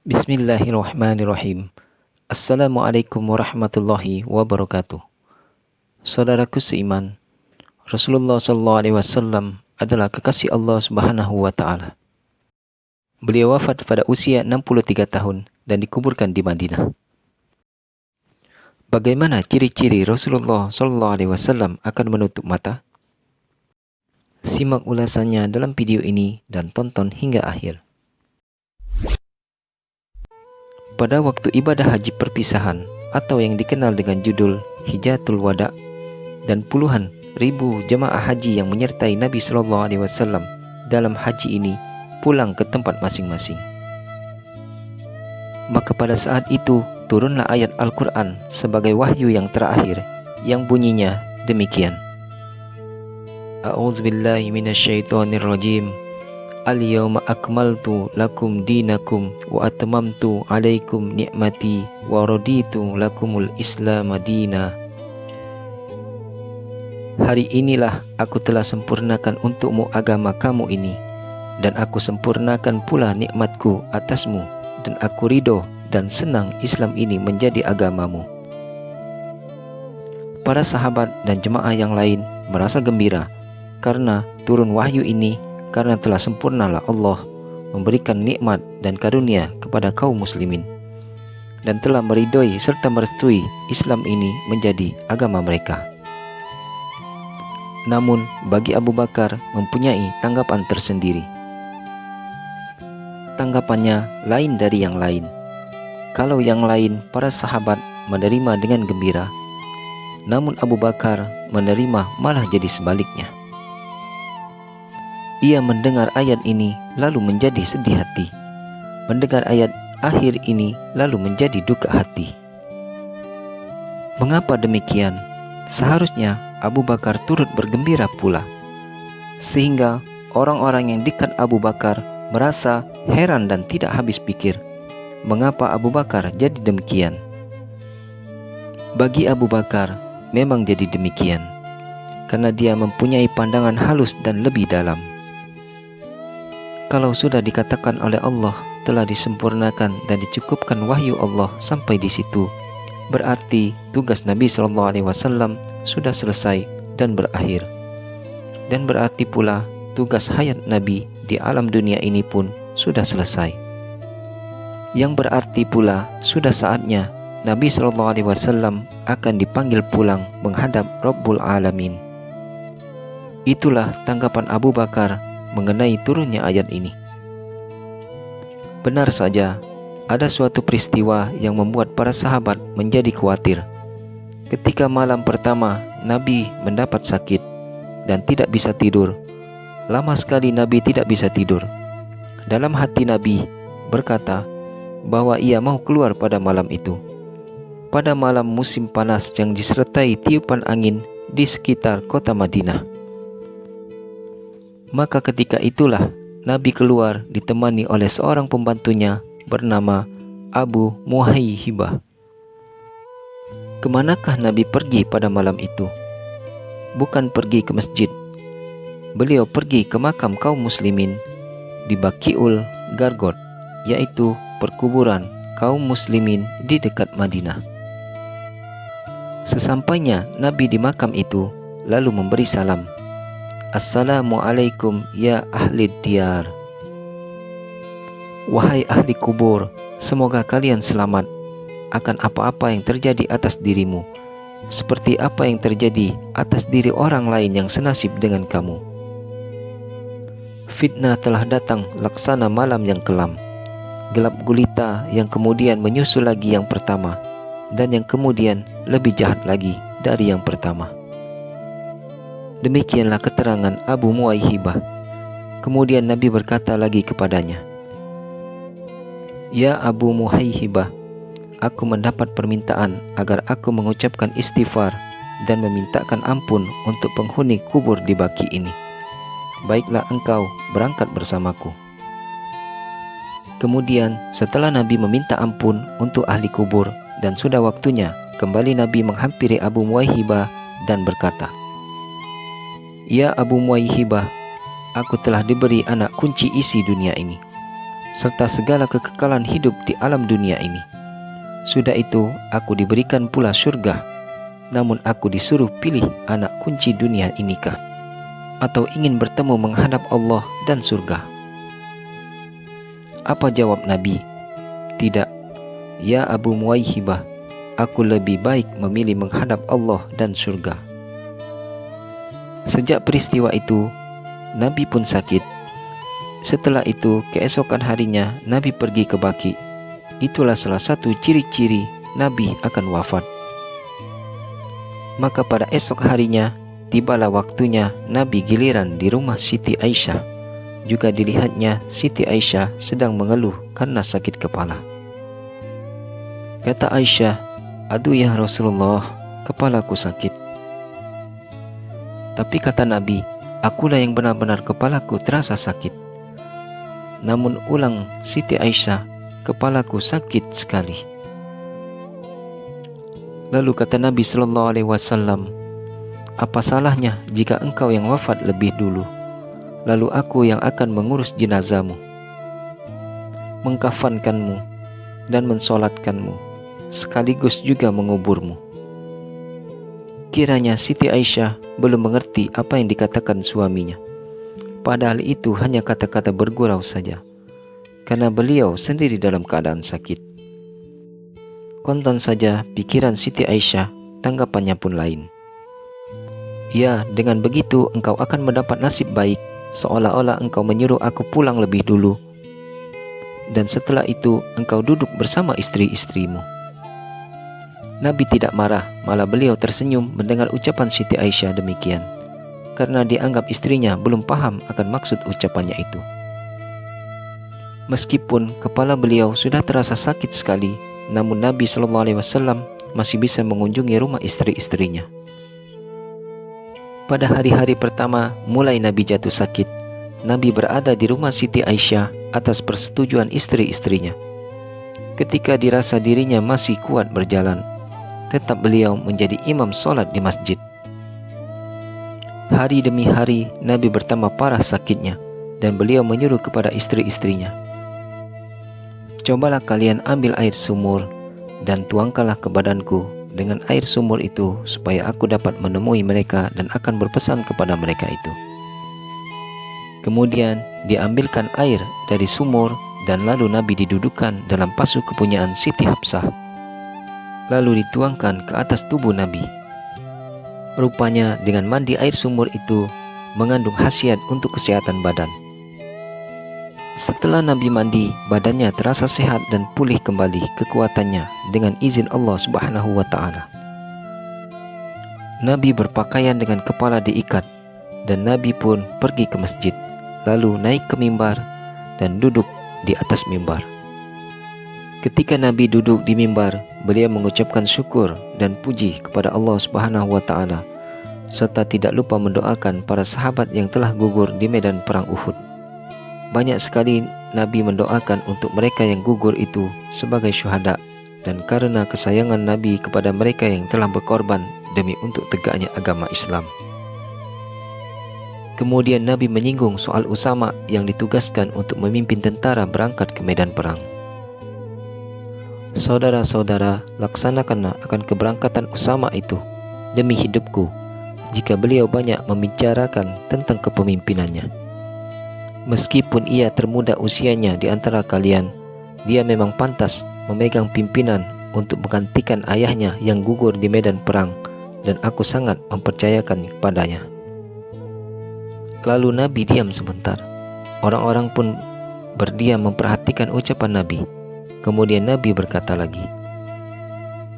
Bismillahirrahmanirrahim. Assalamualaikum warahmatullahi wabarakatuh. Saudaraku seiman, Rasulullah SAW adalah kekasih Allah Subhanahu wa Ta'ala. Beliau wafat pada usia 63 tahun dan dikuburkan di Madinah. Bagaimana ciri-ciri Rasulullah SAW akan menutup mata? Simak ulasannya dalam video ini dan tonton hingga akhir. Pada waktu ibadah haji perpisahan atau yang dikenal dengan judul Hijjatul Wada, dan puluhan ribu jemaah haji yang menyertai Nabi SAW dalam haji ini pulang ke tempat masing-masing. Maka pada saat itu turunlah ayat Al-Quran sebagai wahyu yang terakhir yang bunyinya demikian. A'udzubillahi minasyaitonirrajim. Al-yawma akmaltu lakum dinakum wa atmamtu alaikum ni'mati wa raditu lakumul islam dina. Hari inilah aku telah sempurnakan untukmu agama kamu ini, dan aku sempurnakan pula nikmatku atasmu, dan aku ridho dan senang Islam ini menjadi agamamu. Para sahabat dan jemaah yang lain merasa gembira karena turun wahyu ini, karena telah sempurnalah Allah memberikan nikmat dan karunia kepada kaum muslimin, dan telah meridhoi serta merestui Islam ini menjadi agama mereka. Namun bagi Abu Bakar mempunyai tanggapan tersendiri. Tanggapannya lain dari yang lain. Kalau yang lain para sahabat menerima dengan gembira, namun Abu Bakar menerima malah jadi sebaliknya. Ia mendengar ayat ini lalu menjadi sedih hati. Mendengar ayat akhir ini lalu menjadi duka hati. Mengapa demikian? Seharusnya Abu Bakar turut bergembira pula. Sehingga orang-orang yang dekat Abu Bakar merasa heran dan tidak habis pikir, mengapa Abu Bakar jadi demikian? Bagi Abu Bakar memang jadi demikian, karena dia mempunyai pandangan halus dan lebih dalam. Kalau sudah dikatakan oleh Allah telah disempurnakan dan dicukupkan wahyu Allah sampai di situ, berarti tugas Nabi SAW sudah selesai dan berakhir. Dan berarti pula tugas hayat Nabi di alam dunia ini pun sudah selesai. Yang berarti pula sudah saatnya Nabi SAW akan dipanggil pulang menghadap Rabbul Alamin. Itulah tanggapan Abu Bakar mengenai turunnya ayat ini. Benar saja, ada suatu peristiwa yang membuat para sahabat menjadi khawatir. Ketika malam pertama Nabi mendapat sakit dan tidak bisa tidur. Lama sekali Nabi tidak bisa tidur. Dalam hati Nabi berkata bahwa ia mau keluar pada malam itu, pada malam musim panas yang disertai tiupan angin di sekitar kota Madinah. Maka ketika itulah Nabi keluar ditemani oleh seorang pembantunya bernama Abu Muhaihibah. Kemanakah Nabi pergi pada malam itu? Bukan pergi ke masjid. Beliau pergi ke makam kaum muslimin di Baqiul Garqad, yaitu perkuburan kaum muslimin di dekat Madinah. Sesampainya Nabi di makam itu lalu memberi salam. Assalamualaikum ya ahli diyar. Wahai ahli kubur, semoga kalian selamat akan apa-apa yang terjadi atas dirimu, seperti apa yang terjadi atas diri orang lain yang senasib dengan kamu. Fitnah telah datang laksana malam yang kelam, gelap gulita yang kemudian menyusul lagi yang pertama, dan yang kemudian lebih jahat lagi dari yang pertama. Demikianlah keterangan Abu Muhaihibah. Kemudian Nabi berkata lagi kepadanya, Ya Abu Muhaihibah, aku mendapat permintaan agar aku mengucapkan istighfar dan memintakan ampun untuk penghuni kubur di Baqi ini. Baiklah engkau berangkat bersamaku. Kemudian setelah Nabi meminta ampun untuk ahli kubur dan sudah waktunya, kembali Nabi menghampiri Abu Muhaihibah dan berkata, Ya Abu Muhaihibah, aku telah diberi anak kunci isi dunia ini. serta segala kekekalan hidup di alam dunia ini. Sudah itu, aku diberikan pula surga. Namun aku disuruh pilih anak kunci dunia inikah, atau ingin bertemu menghadap Allah dan surga? Apa jawab Nabi? Tidak, ya Abu Muwaihibah, aku lebih baik memilih menghadap Allah dan surga. Sejak peristiwa itu, Nabi pun sakit. Setelah itu, keesokan harinya Nabi pergi ke Baqi. Itulah salah satu ciri-ciri Nabi akan wafat. Maka pada esok harinya, tibalah waktunya Nabi giliran di rumah Siti Aisyah. Juga dilihatnya Siti Aisyah sedang mengeluh karena sakit kepala. Kata Aisyah, "Aduh ya Rasulullah, kepalaku sakit." Tapi kata Nabi, "Akulah yang benar-benar kepalaku terasa sakit." Namun ulang Siti Aisyah, "Kepalaku sakit sekali." Lalu kata Nabi SAW, "Apa salahnya jika engkau yang wafat lebih dulu, lalu aku yang akan mengurus jenazahmu, mengkafankanmu, dan mensolatkanmu, sekaligus juga menguburmu." Kiranya Siti Aisyah belum mengerti apa yang dikatakan suaminya. Padahal itu hanya kata-kata bergurau saja, karena beliau sendiri dalam keadaan sakit. Kontan saja pikiran Siti Aisyah, tanggapannya pun lain. "Ya, dengan begitu engkau akan mendapat nasib baik, seolah-olah engkau menyuruh aku pulang lebih dulu, dan setelah itu engkau duduk bersama istri-istrimu." Nabi tidak marah, malah beliau tersenyum mendengar ucapan Siti Aisyah demikian, karena dianggap istrinya belum paham akan maksud ucapannya itu. Meskipun kepala beliau sudah terasa sakit sekali, namun Nabi SAW masih bisa mengunjungi rumah istri-istrinya. Pada hari-hari pertama mulai Nabi jatuh sakit, Nabi berada di rumah Siti Aisyah atas persetujuan istri-istrinya. Ketika dirasa dirinya masih kuat berjalan, tetap beliau menjadi imam sholat di masjid. Hari demi hari Nabi bertambah parah sakitnya, dan beliau menyuruh kepada istri-istrinya, "Cobalah kalian ambil air sumur dan tuangkanlah ke badanku dengan air sumur itu, supaya aku dapat menemui mereka dan akan berpesan kepada mereka itu." Kemudian diambilkan air dari sumur, dan lalu Nabi didudukkan dalam pasu kepunyaan Siti Hafsah, lalu dituangkan ke atas tubuh Nabi. Rupanya dengan mandi air sumur itu mengandung khasiat untuk kesehatan badan. Setelah Nabi mandi, badannya terasa sehat dan pulih kembali kekuatannya dengan izin Allah Subhanahu wa Ta'ala. Nabi berpakaian dengan kepala diikat, dan Nabi pun pergi ke masjid, lalu naik ke mimbar dan duduk di atas mimbar. Ketika Nabi duduk di mimbar, beliau mengucapkan syukur dan puji kepada Allah Subhanahu wa Ta'ala, serta tidak lupa mendoakan para sahabat yang telah gugur di medan perang Uhud. Banyak sekali Nabi mendoakan untuk mereka yang gugur itu sebagai syuhada, dan karena kesayangan Nabi kepada mereka yang telah berkorban demi untuk tegaknya agama Islam. Kemudian Nabi menyinggung soal Usama yang ditugaskan untuk memimpin tentara berangkat ke medan perang. "Saudara-saudara, laksanakanlah akan keberangkatan Usama itu demi hidupku, jika beliau banyak membicarakan tentang kepemimpinannya. Meskipun ia termuda usianya di antara kalian, dia memang pantas memegang pimpinan untuk menggantikan ayahnya yang gugur di medan perang, dan aku sangat mempercayakan padanya." Lalu Nabi diam sebentar. Orang-orang pun berdiam memperhatikan ucapan Nabi. Kemudian Nabi berkata lagi,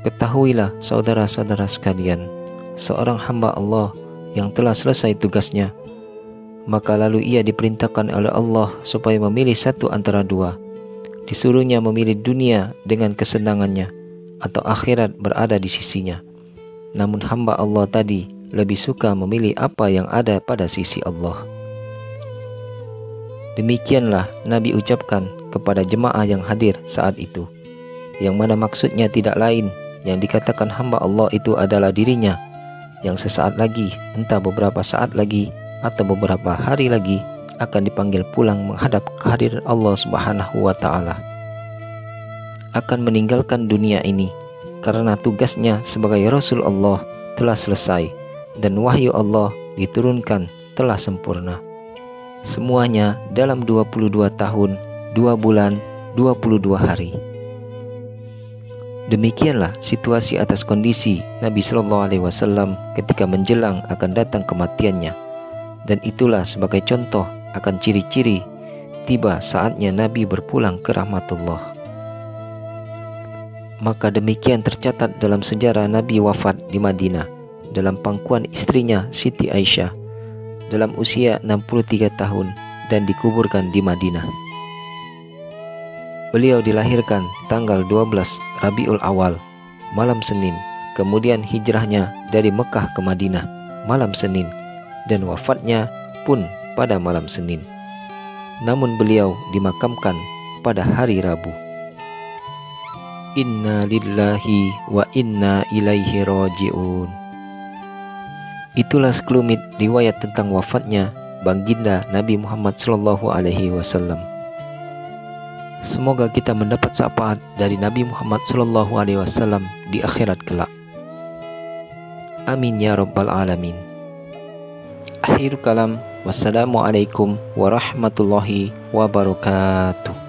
"Ketahuilah saudara-saudara sekalian, seorang hamba Allah yang telah selesai tugasnya, maka lalu ia diperintahkan oleh Allah supaya memilih satu antara dua. Disuruhnya memilih dunia dengan kesenangannya, atau akhirat berada di sisinya. Namun hamba Allah tadi lebih suka memilih apa yang ada pada sisi Allah." Demikianlah Nabi ucapkan kepada jemaah yang hadir saat itu, yang mana maksudnya tidak lain, yang dikatakan hamba Allah itu adalah dirinya, yang sesaat lagi, entah beberapa saat lagi atau beberapa hari lagi, akan dipanggil pulang menghadap kehadiran Allah Subhanahu wa Ta'ala, akan meninggalkan dunia ini karena tugasnya sebagai Rasul Allah telah selesai dan wahyu Allah diturunkan telah sempurna. Semuanya dalam 22 tahun, 2 bulan, 22 hari. Demikianlah situasi atas kondisi Nabi Shallallahu Alaihi Wasallam ketika menjelang akan datang kematiannya, dan itulah sebagai contoh akan ciri-ciri tiba saatnya Nabi berpulang ke rahmatullah. Maka demikian tercatat dalam sejarah Nabi wafat di Madinah dalam pangkuan istrinya Siti Aisyah dalam usia 63 tahun dan dikuburkan di Madinah. Beliau dilahirkan tanggal 12 Rabiul Awal, malam Senin, kemudian hijrahnya dari Mekah ke Madinah, malam Senin, dan wafatnya pun pada malam Senin. Namun beliau dimakamkan pada hari Rabu. Inna lillahi wa inna ilaihi raji'un. Itulah sekelumit riwayat tentang wafatnya baginda Nabi Muhammad SAW. Semoga kita mendapat syafaat dari Nabi Muhammad SAW di akhirat kelak. Amin ya rabbal alamin. Akhir kalam. Wassalamualaikum warahmatullahi wabarakatuh.